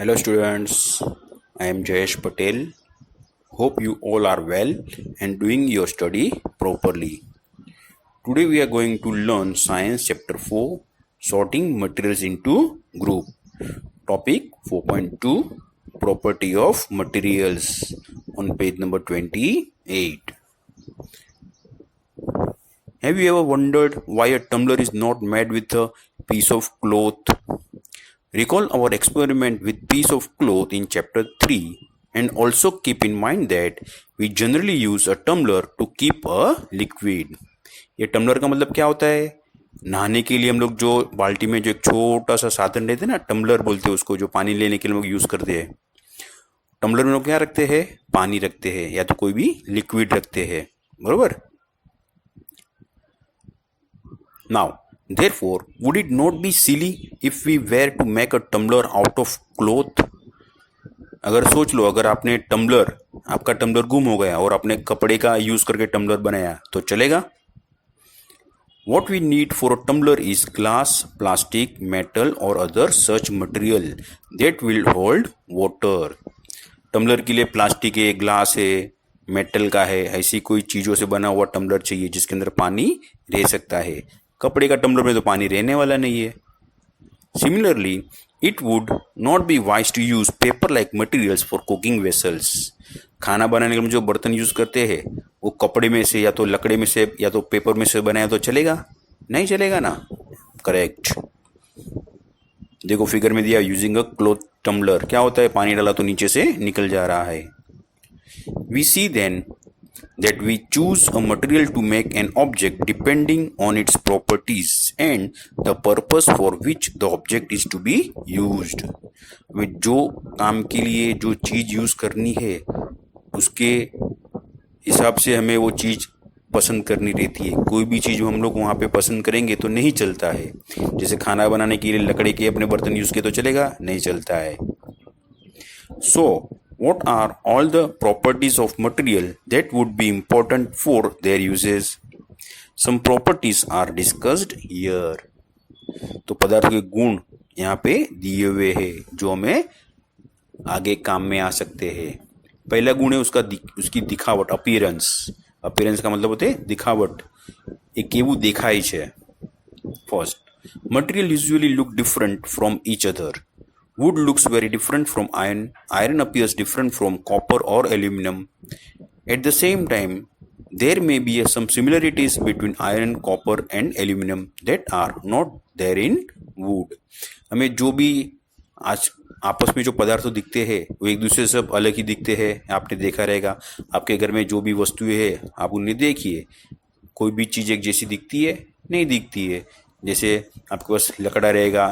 Hello students, I am Jayesh Patel. Hope you all are well and doing your study properly. Today we are going to learn Science Chapter 4, Sorting Materials into Group. Topic 4.2, Property of Materials on page number 28. Have you ever wondered why a tumbler is not made with a piece of cloth? Recall our experiment with piece of cloth in chapter 3 and also keep in mind that we generally use a tumbler to keep a liquid. ये tumbler का मतलब क्या होता है? नहाने के लिए हम लोग जो बाल्टी में जो एक छोटा सा साधन लेते हैं ना, टम्बलर बोलते हैं उसको, जो पानी लेने के लिए हम लोग यूज करते हैं. टम्बलर में लोग क्या रखते हैं? पानी रखते हैं या तो कोई भी लिक्विड रखते हैं, बरोबर. Now, therefore, would it not be silly if we were to make a tumbler out of cloth? अगर सोच लो, अगर आपका टम्बलर गुम हो गया और आपने कपड़े का यूज करके टम्बलर बनाया तो चलेगा? What we need for a tumbler is glass, plastic, metal or other such material that will hold water. Tumbler के लिए प्लास्टिक है, ग्लास है, मेटल का है, ऐसी कोई चीजों से बना हुआ टम्बलर चाहिए जिसके अंदर पानी रह सकता है. कपड़े का टम्बलर में तो पानी रहने वाला नहीं है. Similarly, it would not be wise to use paper-like materials for cooking vessels. खाना बनाने के लिए जो बर्तन यूज करते हैं वो कपड़े में से या तो लकड़े में से या तो पेपर में से बनाया तो चलेगा? नहीं चलेगा ना. करेक्ट. देखो फिगर में दिया, यूजिंग अ क्लोथ टम्बलर. क्या होता है? पानी डाला तो नीचे से निकल जा रहा है. We see then that we choose a material to make an object depending on its properties and the purpose for which the object is to be used. हमें जो काम के लिए जो चीज यूज करनी है उसके हिसाब से हमें वो चीज पसंद करनी रहती है. कोई भी चीज हम लोग वहां पे पसंद करेंगे तो नहीं चलता है. जैसे खाना बनाने के लिए लकड़ी के अपने बर्तन यूज किए तो चलेगा? नहीं चलता है. So, what are all the properties of material that would be important for their uses? Some properties are discussed here. तो पदार्थ के गुण यहाँ पे दिए हुए हैं जो हमें आगे काम में आ सकते हैं. पहला गुण है उसकी दिखावट, अपीयरेंस. अपीयरेंस का मतलब होते है दिखावट, एक केवू देखाय છે. First, material usually look different from each other. Wood looks very different from iron. Iron appears different from copper or aluminum. At the same time, there may be some similarities between iron, copper and aluminum that are not there in wood. हमें जो भी आज आपस में जो पदार्थ दिखते हैं वो एक दूसरे से सब अलग ही दिखते हैं. आपने देखा रहेगा आपके घर में जो भी वस्तुएं हैं आप उन्हें देखिए, कोई भी चीज़ एक जैसी दिखती है? नहीं दिखती है. जैसे आपके पास लकड़ा रहेगा,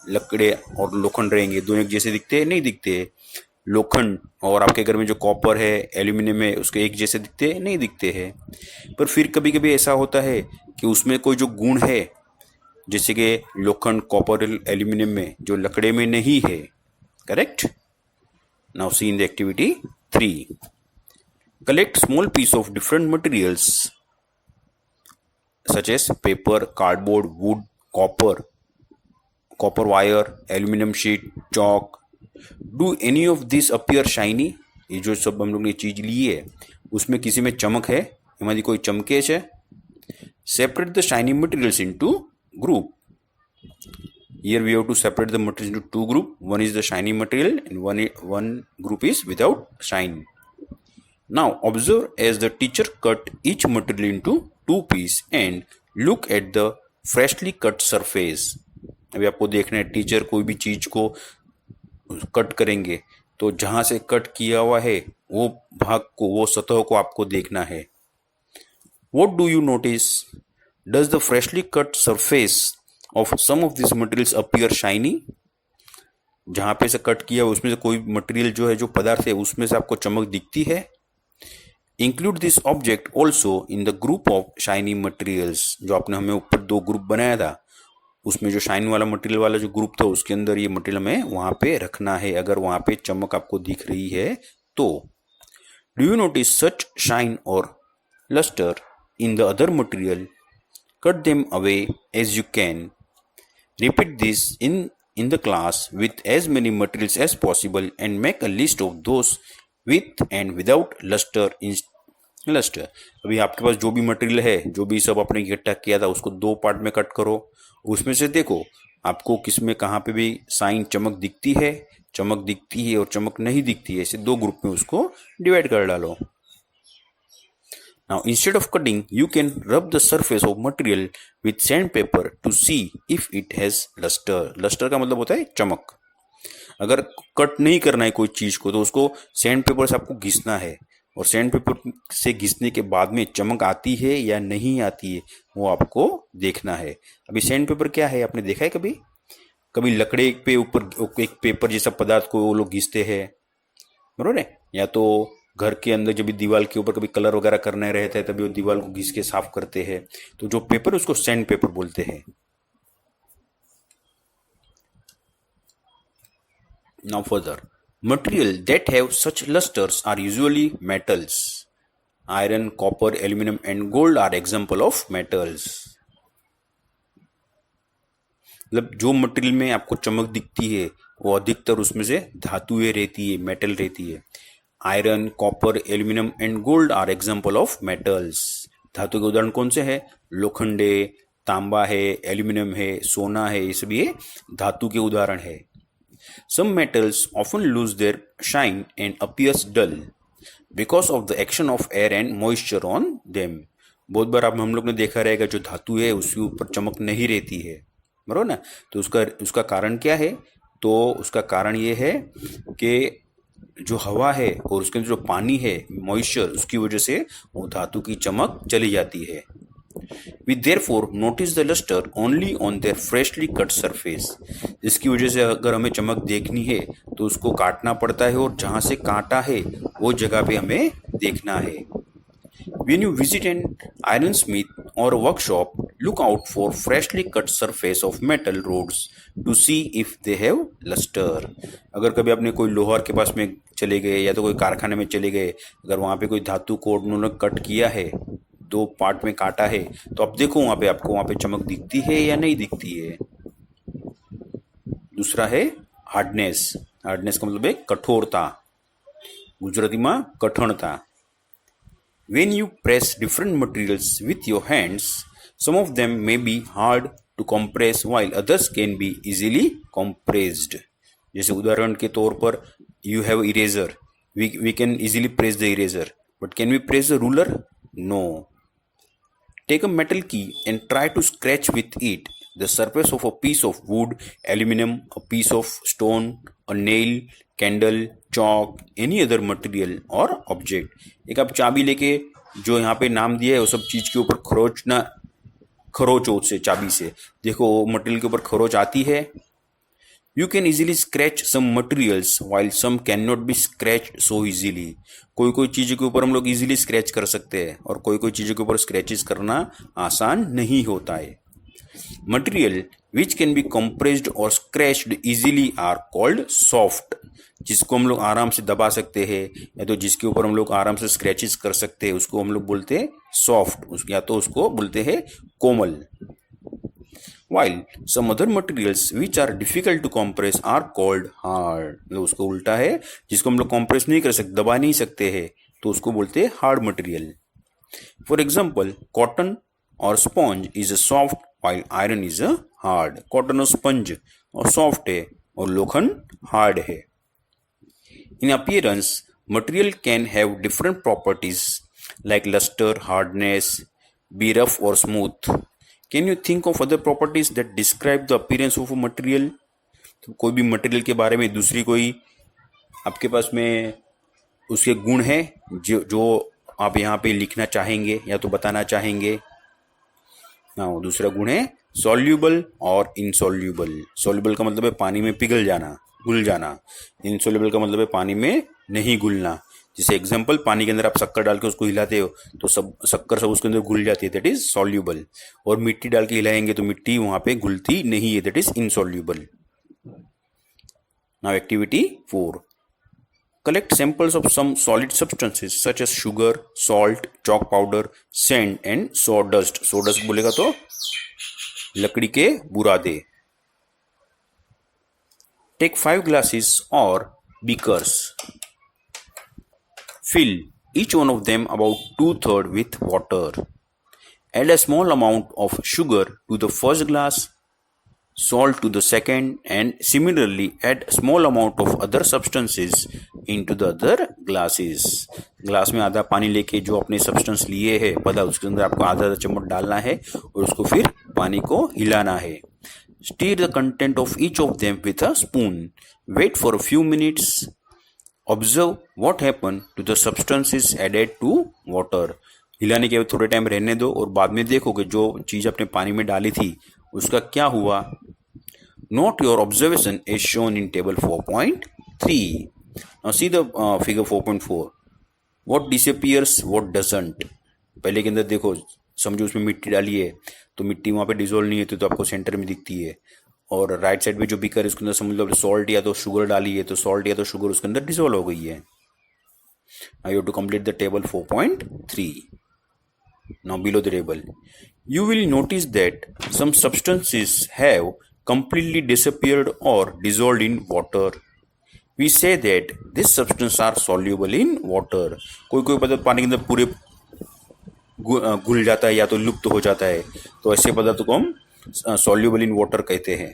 लकड़े और लोखंड रहेंगे, दोनों एक जैसे दिखते हैं? नहीं दिखते. लोखंड और आपके घर में जो कॉपर है, एल्यूमिनियम है, उसके एक जैसे दिखते हैं? नहीं दिखते हैं. पर फिर कभी कभी ऐसा होता है कि उसमें कोई जो गुण है, जैसे कि लोखंड, कॉपर, एल्यूमिनियम में जो लकड़े में नहीं है. Correct. Now see in the activity 3. Collect small piece of different materials such as paper, cardboard, wood, copper wire, aluminum sheet, chalk. Do any of these appear shiny? ये जो सब हम लोग ने चीज ली है उसमें किसी में चमक है? हमारी कोई चमके है? Separate the shiny materials into group. Here we have to separate the materials into two group. One is the shiny material and one group is without shine. Now observe as the teacher cut each material into two pieces and look at the freshly cut surface. अभी आपको देखना है, teacher कोई भी चीज को cut करेंगे तो जहां से कट किया हुआ है वो भाग को, वो सतह को आपको देखना है. What do you notice? Does the freshly cut surface of some of these materials appear shiny? जहां पे से कट किया उसमें से कोई मटेरियल जो है, जो पदार्थ है, उसमें से आपको चमक दिखती है? Include this object also in the group of shiny materials. जो आपने हमें ऊपर दो ग्रुप बनाया था उसमें जो शाइन वाला मटेरियल वाला जो ग्रुप था उसके अंदर ये मटेरियल हमें वहां पे रखना है अगर वहां पे चमक आपको दिख रही है तो. Do you notice such shine or lustre in the other material? Cut them away as you can. Repeat this in the class with as many materials as possible and make a list of those with and without luster in luster. अभी आपके पास जो भी material है, जो भी सब आपने इकट्ठा किया था, उसको 2 पार्ट में कट करो. उसमें से देखो आपको किसमें कहाँ पे भी साइन चमक दिखती है और चमक नहीं दिखती है, ऐसे 2 ग्रुप में उसको डिवाइड कर डालो. Now instead of cutting, you can rub the surface of material with sandpaper to see if it has luster. Luster का मतलब होता है चमक. अगर कट नहीं करना है कोई चीज को तो उसको सैंड पेपर से आपको घिसना है, और सैंड पेपर से घिसने के बाद में चमक आती है या नहीं आती है वो आपको देखना है. अभी सैंड पेपर क्या है, आपने देखा है कभी लकड़े पे ऊपर एक पेपर जैसा पदार्थ को वो लोग घिसते हैं, बरोबर है. या तो घर के अंदर जब भी दीवार के ऊपर कभी कलर वगैरह करने रहता है तभी वो दीवार को घिस के साफ करते हैं, तो जो पेपर उसको सैंड पेपर बोलते हैं. Now further, material that have such lustres are usually metals. Iron, copper, aluminium and gold are example of metals. मतलब जो मटेरियल में आपको चमक दिखती है वो अधिकतर उसमें से धातुएं रहती है, मेटल रहती है. Iron, copper, aluminium and gold are example of metals. धातु के उदाहरण कौन से हैं? लोखंड है, तांबा है, एल्यूमिनियम है, सोना है, ये सभी धातु के उदाहरण है. Some metals often lose their shine and appears dull because of the action of air and moisture on them. बहुत बार आप हम लोग ने देखा रहेगा जो धातु है उसके ऊपर चमक नहीं रहती है, बरोबर ना. तो उसका कारण क्या है? तो उसका कारण ये है कि जो हवा है और उसके अंदर जो पानी है, मॉइस्चर, उसकी वजह से वो धातु की चमक चली जाती है. We therefore notice the luster only on their freshly cut surface. इसकी वजह से अगर हमें चमक देखनी है तो उसको काटना पड़ता है, और जहाँ से काटा है वो जगह पे हमें देखना है. When you visit an ironsmith or a workshop, look out for freshly cut surface of metal rods to see if they have luster. अगर कभी आपने कोई लोहार के पास में चले गए या तो कोई कारखाने में चले गए, अगर वहाँ पे कोई धातु को उन्होंने कट किया है, 2 पार्ट में काटा है, तो आप देखो आपको वहाँ पे चमक दिखती है या नहीं दिखती है. दूसरा है हार्डनेस. हार्डनेस का मतलब है कठोरता, गुजराती में कठणता. When you press different materials with your hands, some of them may be hard to compress while others can be easily compressed. जैसे उदाहरण के तौर पर you have eraser. We can easily press the eraser. But can we press the ruler? No. Take a metal key and try to scratch with it the surface of a piece of wood, aluminum, a piece of stone, a nail, candle, Chowk, any other material और object. एक आप चाबी लेके जो यहाँ पे नाम दिया है वो सब चीज के ऊपर खरोचो उससे, चाबी से देखो मटेरियल के ऊपर खरोच आती है. You can easily scratch some materials while some can not be scratch so easily. कोई चीज़ों के ऊपर हम लोग इजीली स्क्रैच कर सकते हैं और कोई चीज़ों के ऊपर स्क्रैचेस करना आसान नहीं होता है. Material which can be compressed or scratched easily are called soft. जिसको हम लोग आराम से दबा सकते हैं या तो जिसके ऊपर हम लोग आराम से स्क्रैचेस कर सकते हैं उसको हम लोग बोलते हैं सॉफ्ट, या तो उसको बोलते हैं कोमल. while some other materials which are difficult to compress are called hard. मतलब उसको उल्टा है, जिसको हम लोग compress नहीं कर सकते, दबा नहीं सकते हैं, तो उसको बोलते हैं hard material. For example, cotton or sponge is a soft while iron is a hard. Cotton और sponge और soft है और लोखंड hard है. In appearance, material can have different properties like luster, hardness, be rough or smooth. Can you think of other properties that describe the appearance of a material? तो कोई भी material के बारे में दूसरी कोई आपके पास में उसके गुण है जो आप यहाँ पे लिखना चाहेंगे या तो बताना चाहेंगे. हाँ, दूसरा गुण है सॉल्यूबल और इनसॉल्यूबल. सॉल्यूबल का मतलब है पानी में पिघल जाना, घुल जाना. इनसॉल्यूबल का मतलब है पानी में नहीं घुलना. जैसे एग्जांपल, पानी के अंदर आप शक्कर डाल के उसको हिलाते हो तो शक्कर सब उसके अंदर घुल जाती है, दैट इज सॉल्यूबल. और मिट्टी डाल के हिलाएंगे तो मिट्टी वहां पे घुलती नहीं है, that is insoluble. Now activity 4. Collect samples of some solid substances such as sugar, salt, chalk powder, sand and sawdust. Sawdust बोलेगा तो लकड़ी के बुरादे. Take 5 glasses or beakers. Fill each one of them about 2/3 with water. Add a small amount of sugar to the first glass, salt to the second, and similarly add a small amount of other substances into the other glasses. Glass में आधा पानी लेके जो अपने substance लिए है पदार्थ उसके अंदर आपको आधा चम्मच डालना है और उसको फिर पानी को हिलाना है. Stir the content of each of them with a spoon. Wait for a few minutes. Observe what happened to the substances added to water. हिलाने के बाद थोड़े टाइम रहने दो और बाद में देखो कि जो चीज़ अपने पानी में डाली थी उसका क्या हुआ. Note your observation is shown in table 4.3. Now see the figure 4.4. What disappears, what doesn't. पहले के अंदर देखो, समझो उसमें मिट्टी डाली है तो मिट्टी वहाँ पे डिजोल्व नहीं होती तो आपको सेंटर में दिखती है. और राइट साइड में जो बीकर है उसके अंदर समझ लो सॉल्ट या तो शुगर डाली है तो सॉल्ट या तो शुगर उसके अंदर डिजोल्व हो गई है. Now you have to complete the table 4.3. Now below the table, you will notice that some substances have completely disappeared or dissolved in water. We say that these substances are soluble in water. कोई पदार्थ पानी के अंदर पूरे घुल जाता है या तो लुप्त हो जाता है तो ऐसे पदार्थ को हम soluble in water कहते हैं.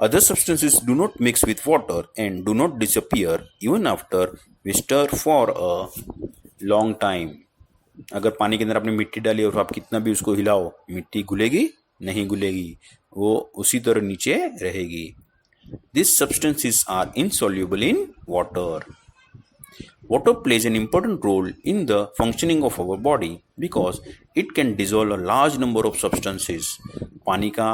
Other substances do not mix with water and do not disappear even after we stir for a long time. अगर पानी के अंदर आपने मिट्टी डाली और आप कितना भी उसको हिलाओ मिट्टी घुलेगी नहीं घुलेगी, वो उसी तरह नीचे रहेगी. These substances are insoluble in water. Water plays an important role in the functioning of our body because it can dissolve a large number of substances. पानी का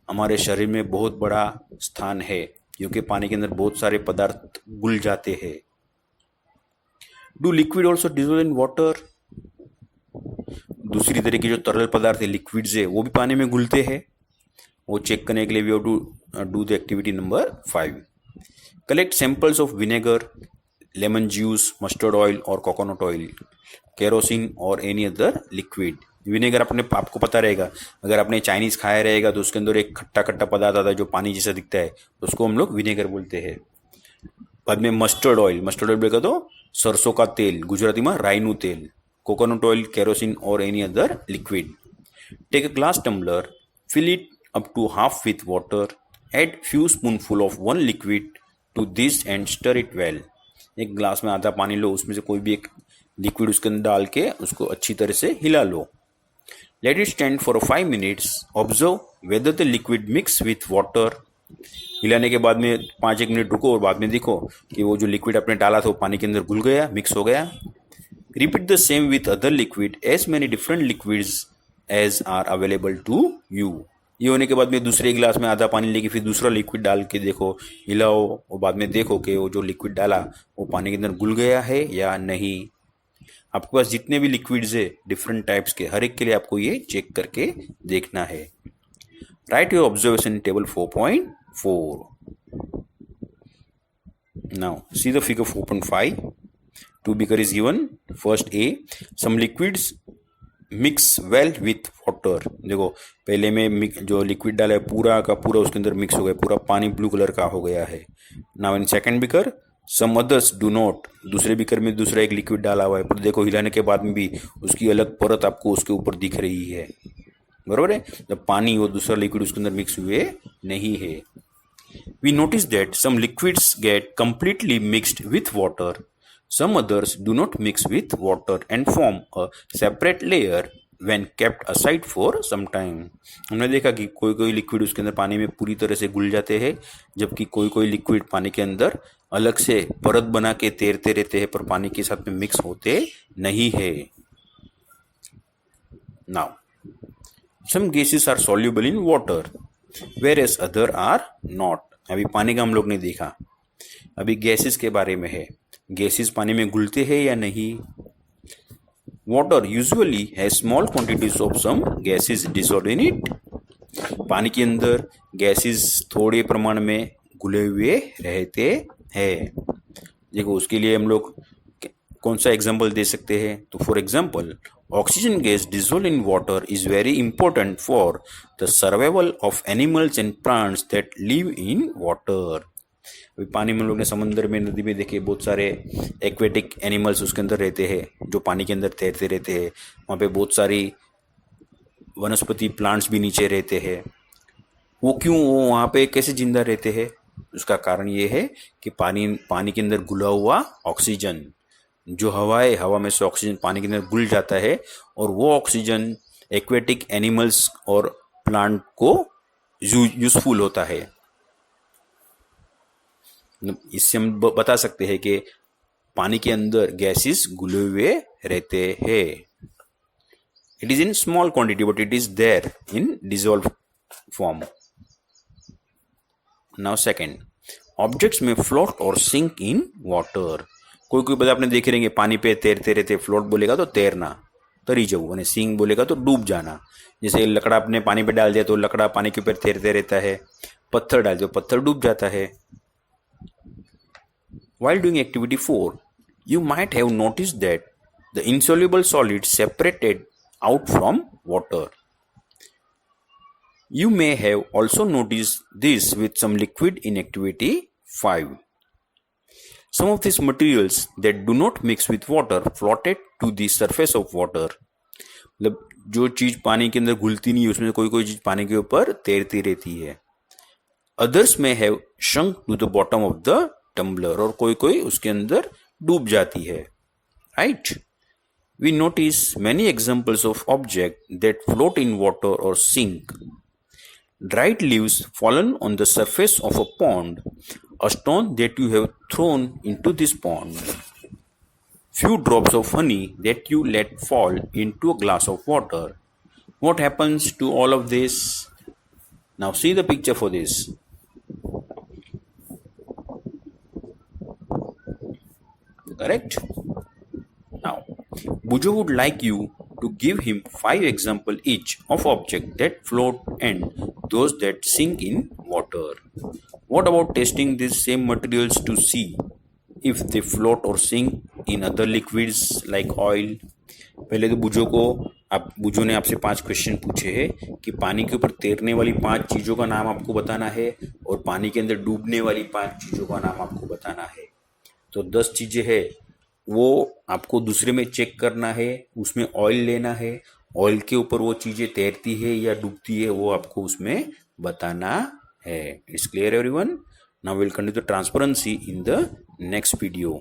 हमारे शरीर में बहुत बड़ा स्थान है क्योंकि पानी के अंदर बहुत सारे पदार्थ घुल जाते हैं. Do liquid also dissolve in water? दूसरी तरह के जो तरल पदार्थ है लिक्विड्स है वो भी पानी में घुलते हैं. वो चेक करने के लिए we have to do the activity number 5. Collect samples of vinegar, lemon juice, mustard oil और कोकोनट ऑयल, केरोसिन और एनी अदर लिक्विड. विनेगर आपको पता रहेगा, अगर आपने चाइनीज़ खाया रहेगा तो उसके अंदर एक खट्टा खट्टा पदार्थ आता है जो पानी जैसा दिखता है तो उसको हम लोग विनेगर बोलते हैं. बाद में मस्टर्ड ऑयल बोलेगा तो सरसों का तेल, गुजराती में राईનું तेल. कोकोनट ऑयल, केरोसिन और any other liquid. Take a glass tumbler, fill it up to half with water, add few spoonful of one liquid to this and stir it well. एक ग्लास में आधा पानी लो, उसमें से कोई भी एक लिक्विड उसके अंदर डाल के उसको अच्छी तरह से हिला लो. Let it stand for 5 minutes. Observe whether the liquid mix with water. हिलाने के बाद में 5-1 मिनट रुको और बाद में देखो कि वो जो लिक्विड आपने डाला था वो पानी के अंदर घुल गया, मिक्स हो गया. Repeat the same with other liquid, as many different liquids as are available to you. ये होने के बाद में दूसरे गिलास में आधा पानी लेके फिर दूसरा लिक्विड डाल के देखो, हिलाओ और बाद में देखो कि वो जो लिक्विड डाला वो पानी के अंदर घुल गया है या नहीं. आपके पास जितने भी लिक्विड्स है डिफरेंट टाइप्स के, हर एक के लिए आपको ये चेक करके देखना है. Right your observation table 4.4. Now see the figure 4.5. 2 beaker is given. First A, some liquids mix well with water. देखो पहले में जो लिक्विड डाला है पूरा का पूरा उसके अंदर मिक्स हो गया, पूरा पानी ब्लू कलर का हो गया है. Now in second beaker some others do not. दूसरे बीकर में दूसरा एक लिक्विड डाला हुआ है पर देखो हिलाने के बाद में भी उसकी अलग परत आपको उसके ऊपर दिख रही है. बरोबर है, जब पानी और दूसरा लिक्विड उसके अंदर मिक्स हुए नहीं है. We notice that some liquids get completely mixed with water. Some others do not mix with water and form a separate layer when kept aside for some time. हमने देखा कि कोई लिक्विड उसके अंदर पानी में पूरी तरह से घुल जाते हैं जबकि कोई लिक्विड पानी के अंदर अलग से परत बना के तैरते रहते हैं पर पानी के साथ में मिक्स होते नहीं है. Now, some gases are soluble in water whereas other are not. अभी पानी का हम लोग ने देखा, अभी गैसेस के बारे में है. गैसेस पानी में घुलते हैं या नहीं. Water usually has small quantities of some gases dissolve in it. पानी के अंदर गैसेस थोड़े प्रमाण में घुले हुए रहते हैं. देखो उसके लिए हम लोग कौन सा एग्जाम्पल दे सकते हैं, तो for example oxygen gas dissolve in water is very important for the survival of animals and plants that live in water. अभी पानी में लोग ने समंदर में, नदी में देखे बहुत सारे एक्वेटिक एनिमल्स उसके अंदर रहते हैं जो पानी के अंदर तैरते रहते हैं। वहाँ पे बहुत सारी वनस्पति प्लांट्स भी नीचे रहते हैं। वो क्यों, वो वहाँ पे कैसे जिंदा रहते हैं? उसका कारण ये है कि पानी के अंदर घुला हुआ ऑक्सीजन, जो हवा में से ऑक्सीजन पानी के अंदर घुल जाता है और वो ऑक्सीजन एक्वेटिक एनिमल्स और प्लांट को यूजफुल होता है। इससे हम बता सकते हैं कि पानी के अंदर गैसेस घुले हुए रहते हैं। It is in small quantity but it is there in dissolve form. Now second, objects में फ्लोट और सिंक इन वाटर। कोई बता आपने देखे रहेंगे पानी पे तैरते रहते। फ्लोट बोलेगा तो तैरना, तरी जाऊ, और सिंक बोलेगा तो डूब जाना। जैसे लकड़ा आपने पानी पे डाल दिया तो लकड़ा पानी के ऊपर तैरते रहता है, पत्थर डाल दिया तो पत्थर डूब जाता है। While doing activity 4, you might have noticed that the insoluble solid separated out from water. You may have also noticed this with some liquid in activity 5. Some of these materials that do not mix with water floated to the surface of water. मतलब जो चीज पानी के अंदर घुलती नहीं है उसमें कोई चीज पानी के ऊपर तैरती रहती है। Others may have sunk to the bottom of the tumbler, और कोई उसके अंदर डूब जाती है। Right? We notice many examples of objects that float in water or sink. Dried leaves fallen on the surface of a pond, a stone that you have thrown into this pond, few drops of honey that you let fall into a glass of water. What happens to all of this? Now see the picture for this. Correct? Now, Bujo would like you to give him 5 examples each of objects that float and those that sink in water. What about testing these same materials to see if they float or sink in other liquids like oil? पहले तो बुजो ने आपसे 5 question पूछे हैं कि पानी के ऊपर तैरने वाली 5 चीज़ों का नाम आपको बताना है और पानी के अंदर डूबने वाली 5 चीज़ों का नाम आपको बताना है। तो 10 चीज़ें हैं, वो आपको दूसरे में चेक करना है। उसमें ऑयल लेना है, ऑयल के ऊपर वो चीज़ें तैरती है या डूबती है वो आपको उसमें बताना है। It's clear everyone? Now will continue the transparency in the next video.